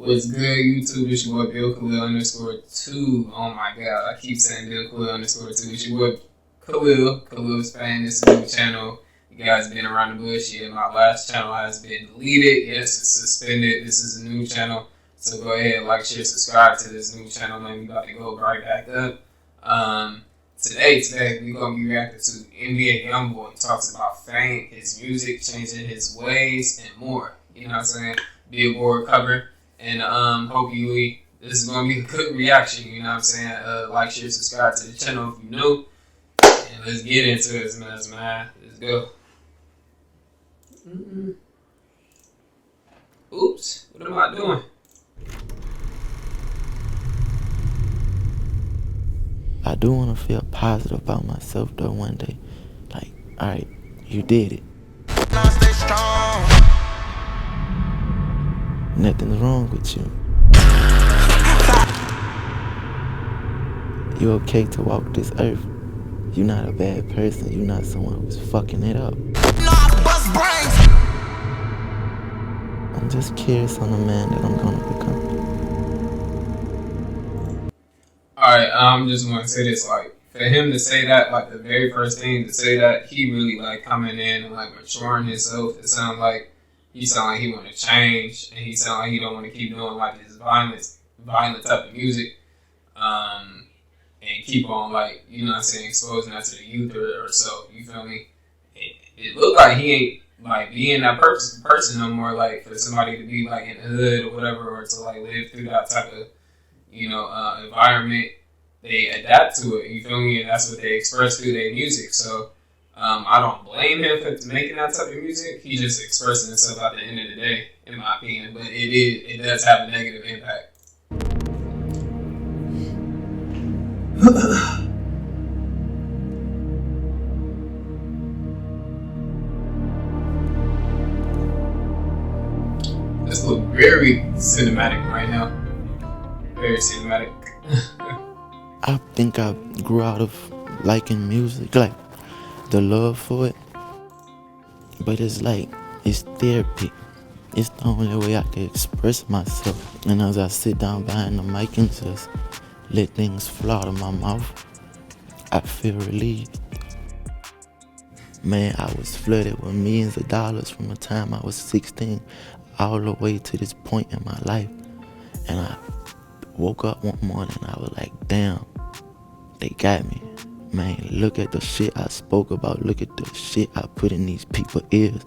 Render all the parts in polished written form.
What's good, YouTube? It's your boy Bill Khalil _2. Oh my god, I keep saying Bill Khalil _2. It's your boy Khalil Spain. This is a new channel. You guys been around the bush. Yeah, my last channel has been deleted. Yes, it's suspended. This is a new channel. So go ahead, like, share, subscribe to this new channel, man. We about to go right back up. Today we're gonna be reacting to NBA YoungBoy. Talks about fame, his music, changing his ways, and more. You know what I'm saying? Billboard cover. And hopefully this is gonna be a good reaction. You know what I'm saying? Like, share, subscribe to the channel if you new. And let's get into this mess, man. Let's go. Oops, what am I doing? I do want to feel positive about myself though one day. Like, alright, you did it. Now stay strong. Nothing's wrong with you. You're okay to walk this earth. You're not a bad person. You're not someone who's fucking it up. No, I bust brains. I'm just curious on the man that I'm gonna become. Alright, I'm just gonna say this, like, for him to say that, like, the very first thing to say that, he really, like, coming in and, like, maturing himself. It sounds like he want to change, and he sound like he don't want to keep doing, like, this violent type of music, and keep on, like, you know what I'm saying, exposing that to the youth or so, you feel me? It looked like he ain't, like, being that person no more, like, for somebody to be, like, in the hood or whatever, or to, like, live through that type of, you know, environment. They adapt to it, you feel me? And that's what they express through their music. So I don't blame him for making that type of music. He's just expressing himself at the end of the day, in my opinion. But it does have a negative impact. This looks very cinematic right now. Very cinematic. I think I grew out of liking music, like the love for it. But it's like, it's therapy. It's the only way I can express myself. And as I sit down behind the mic and just let things flow out of my mouth, I feel relieved. Man, I was flooded with millions of dollars from the time I was 16 all the way to this point in my life. And I woke up one morning and I was like, damn, they got me. Man, look at the shit I spoke about. Look at the shit I put in these people's ears.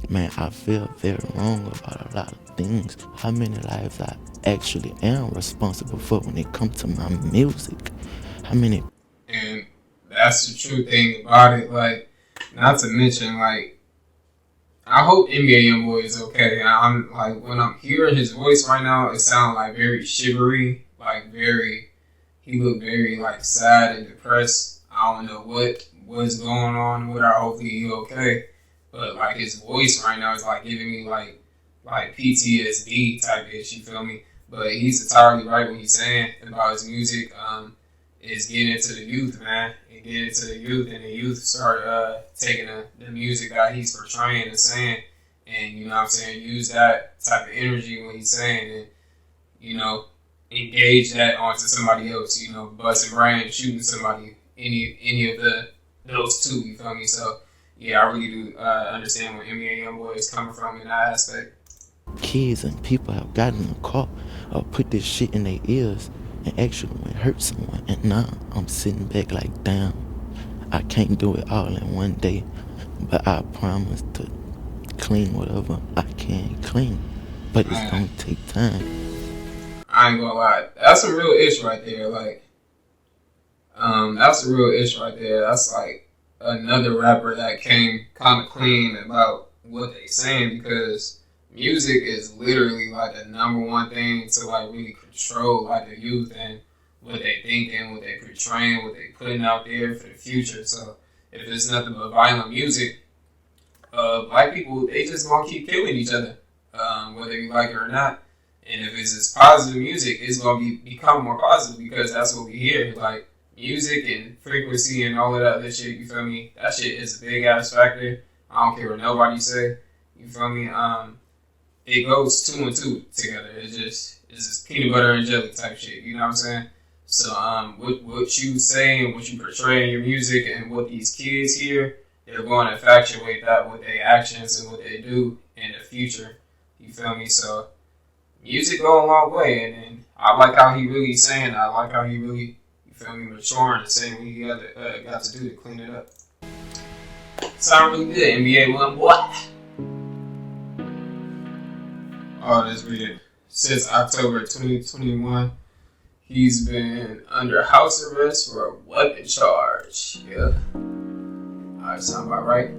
Man, I feel very wrong about a lot of things. How many lives I actually am responsible for when it comes to my music? How many? And that's the true thing about it. Like, not to mention, like, I hope NBA YoungBoy is okay. I'm like, when I'm hearing his voice right now, it sounds like very shivery, like he looked very, like, sad and depressed. I don't know what's going on with her. Hopefully he okay. But, like, his voice right now is, like, giving me, like PTSD type ish, you feel me? But he's entirely right what he's saying about his music. Is getting into the youth, man. And getting into the youth, and the youth start taking the music that he's portraying and saying, and, you know what I'm saying, use that type of energy when he's saying, and, you know, engage that onto somebody else, you know, busting brains, shooting somebody, any of those two, you feel me? So yeah, I really do understand where NBA YoungBoy is coming from in that aspect. Kids and people have gotten caught or put this shit in their ears and actually hurt someone, and now I'm sitting back like, damn, I can't do it all in one day, but I promise to clean whatever I can clean, but it's gonna take time. I ain't gonna lie, that's a real issue right there. Like, that's a real issue right there. That's like another rapper that came kind of clean about what they saying, because music is literally like the #1 thing to, like, really control, like, the youth and what they thinking, what they portraying, what they putting out there for the future. So if it's nothing but violent music, black people, they just gonna keep killing each other, whether you like it or not. And if it's just positive music, it's gonna become more positive, because that's what we hear. Like, music and frequency and all of that other shit, you feel me? That shit is a big ass factor. I don't care what nobody say, you feel me? it goes two and two together. It's just peanut butter and jelly type shit. You know what I'm saying? So what you say and what you portray in your music and what these kids hear, they're going to infatuate that with their actions and what they do in the future. You feel me? So music go a long way, and I like how he really saying. I like how he really, you feel me, maturing and saying what he got to do to clean it up. Sound really good, NBA one boy. Oh, that's weird. Since October 2021, he's been under house arrest for a weapon charge. Yeah. Alright, sound about right.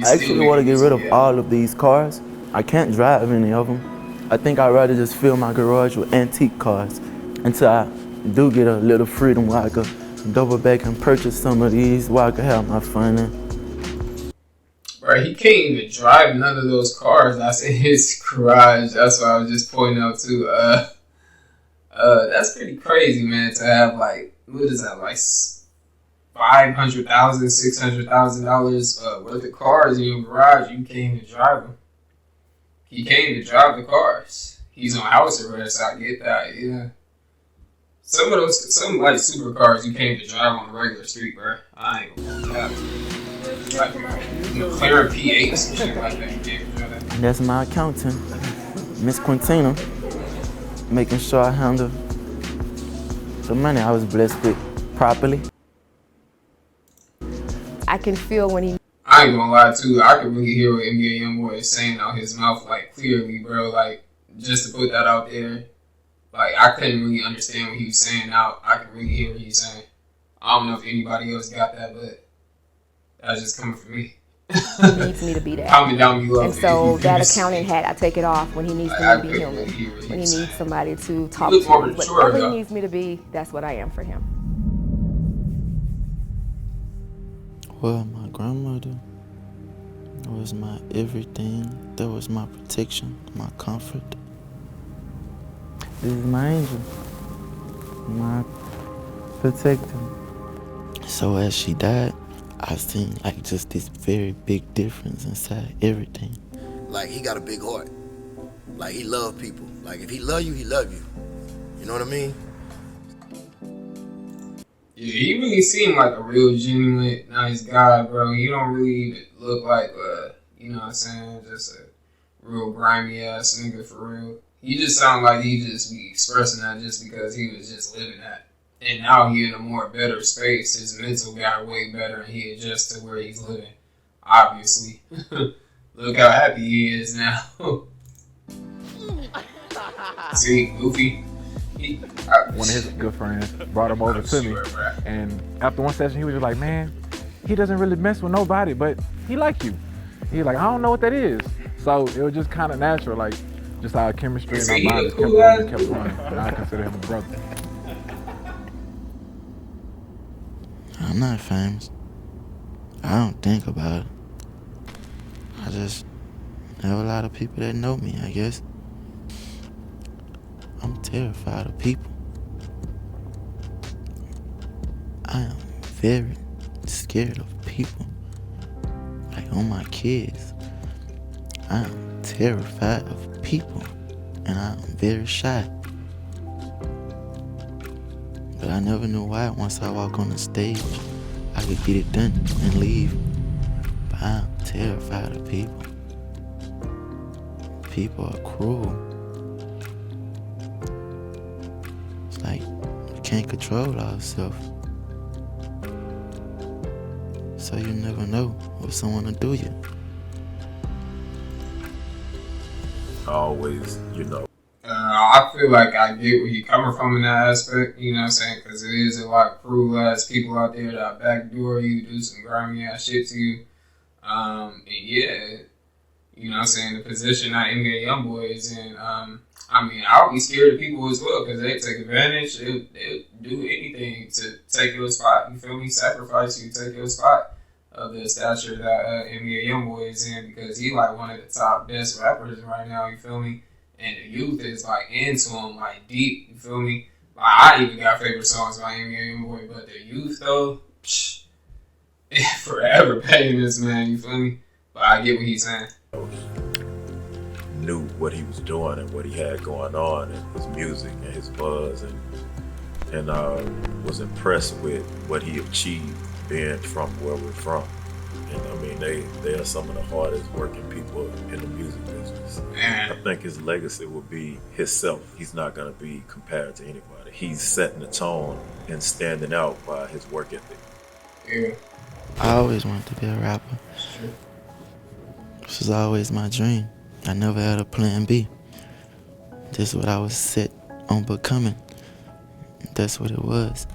I actually want to get rid of all of these cars. I can't drive any of them. I think I'd rather just fill my garage with antique cars until I do get a little freedom where I could double back and purchase some of these where I could have my fun in. Bro, he can't even drive none of those cars that's in his garage. That's what I was just pointing out too. That's pretty crazy, man, to have like, what is that, like $500,000, $600,000 worth of cars in your garage. You can't even drive them. He can't even drive the cars. He's on house arrest. I get that, yeah. Some like supercars you can't even drive on the regular street, bro. I ain't gonna lie. Like McLaren P8s and shit like that. You can't even drive that. And that's my accountant, Miss Quintina, making sure I handle the money I was blessed with properly. I can feel when he... I ain't gonna lie too. I can really hear what NBA YoungBoy is saying out his mouth, like clearly, bro. Like just to put that out there, like I couldn't really understand what he was saying. Now I can really hear what he's saying. I don't know if anybody else got that, but that's just coming from me. He needs me to be that. Comment down below. And so that accounting hat, I take it off when he needs me to be human. When he needs somebody to talk to. Whatever he needs me to be, that's what I am for him. Well, my grandmother was my everything. That was my protection, my comfort. This is my angel, my protector. So as she died, I seen like just this very big difference inside everything. Like he got a big heart. Like he love people. Like if he love you, he love you. You know what I mean? Yeah, he really seemed like a real genuine, nice guy, bro. He don't really even look like, you know what I'm saying, just a real grimy ass nigga for real. He just sound like he just be expressing that just because he was just living that. And now he in a more better space. His mental got way better and he adjusts to where he's living. Obviously. Look how happy he is now. See, Goofy. One of his good friends brought him over to me, and after one session he was just like, man, he doesn't really mess with nobody, but he like you. He like, I don't know what that is. So it was just kind of natural, like just our chemistry and our minds kept running. And I consider him a brother. I'm not famous. I don't think about it. I just have a lot of people that know me, I guess. I'm terrified of people. I am very scared of people. Like on my kids. I am terrified of people. And I am very shy. But I never knew why once I walk on the stage, I could get it done and leave. But I'm terrified of people. People are cruel. Like, you can't control ourselves. So you never know what someone will do you. Always, you know. I feel like I get where you're coming from in that aspect, you know what I'm saying? Because it is a lot of cruel ass people out there that backdoor you, do some grimy ass shit to you. And yeah, you know what I'm saying? The position that NBA YoungBoy is in, I mean, I'll be scared of people as well because they take advantage. They'll do anything to take your spot. You feel me? Sacrifice you, take your spot of the stature that NBA YoungBoy is in because he like one of the top best rappers right now. You feel me? And the youth is like into him like deep. You feel me? Like I even got favorite songs by NBA YoungBoy, but the youth though, forever paying this man. You feel me? But I get what he's saying. knew what he was doing and what he had going on and his music and his buzz, and was impressed with what he achieved being from where we're from. And I mean, they are some of the hardest working people in the music business. I think his legacy will be himself. He's not going to be compared to anybody. He's setting the tone and standing out by his work ethic. Yeah. I always wanted to be a rapper. This was always my dream. I never had a plan B. This is what I was set on becoming. That's what it was.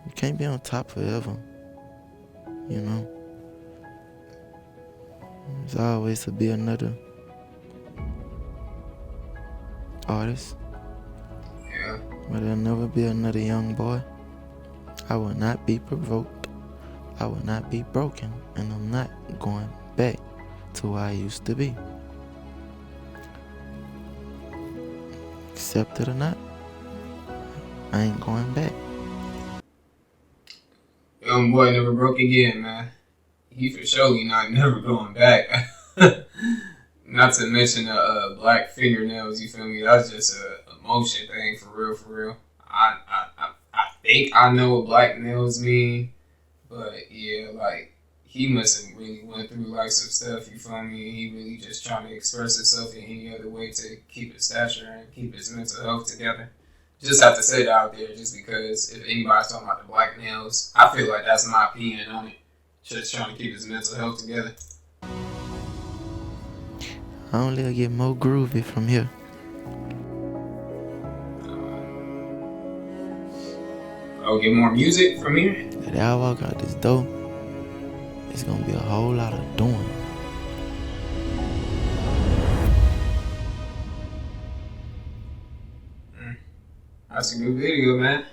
You can't be on top forever, you know. There's always to be another artist. Yeah. But there'll never be another young boy. I will not be provoked. I will not be broken. And I'm not going back to where I used to be. Accept it or not, I ain't going back. YoungBoy never broke again, man. He for surely not never going back. Not to mention the black fingernails, you feel me? That's just a emotion thing, for real, for real. I think I know what black nails mean, but yeah, like, he must have really went through like some stuff, you feel me? He really just trying to express himself in any other way to keep his stature and keep his mental health together. Just have to say that out there, just because if anybody's talking about the black nails, I feel like that's my opinion on it. Just trying to keep his mental health together. I only get more groovy from here. I'll get more music from here. That I walk out this door, it's gonna be a whole lot of doing. That's a good video, man.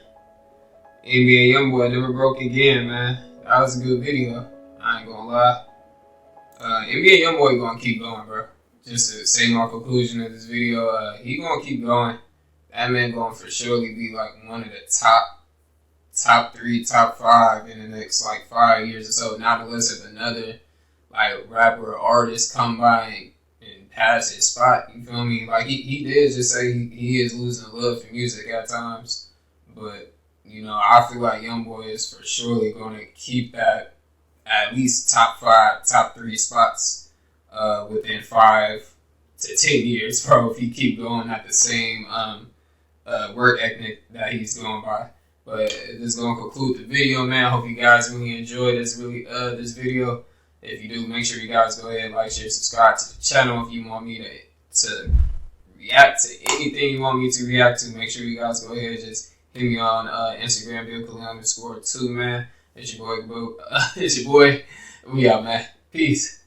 NBA YoungBoy never broke again, man. That was a good video. I ain't gonna lie. NBA YoungBoy gonna keep going, bro. Just to say my conclusion of this video, he gonna keep going. That man gonna for surely be like one of the top 3, top 5 in the next like 5 years or so. Not unless if another like rapper or artist come by and pass his spot. You feel me? Like he did just say he is losing love for music at times, but you know, I feel like YoungBoy is for surely going to keep that at least top 5, top 3 spots within 5 to 10 years, bro. If he keep going at the same work ethic that he's going by. But this is going to conclude the video, man. I hope you guys really enjoyed this video. If you do, make sure you guys go ahead and like, share, subscribe to the channel. If you want me to react to anything you want me to react to, make sure you guys go ahead and just hit me on Instagram, BillCully_2, man. It's your boy. We out, man. Peace.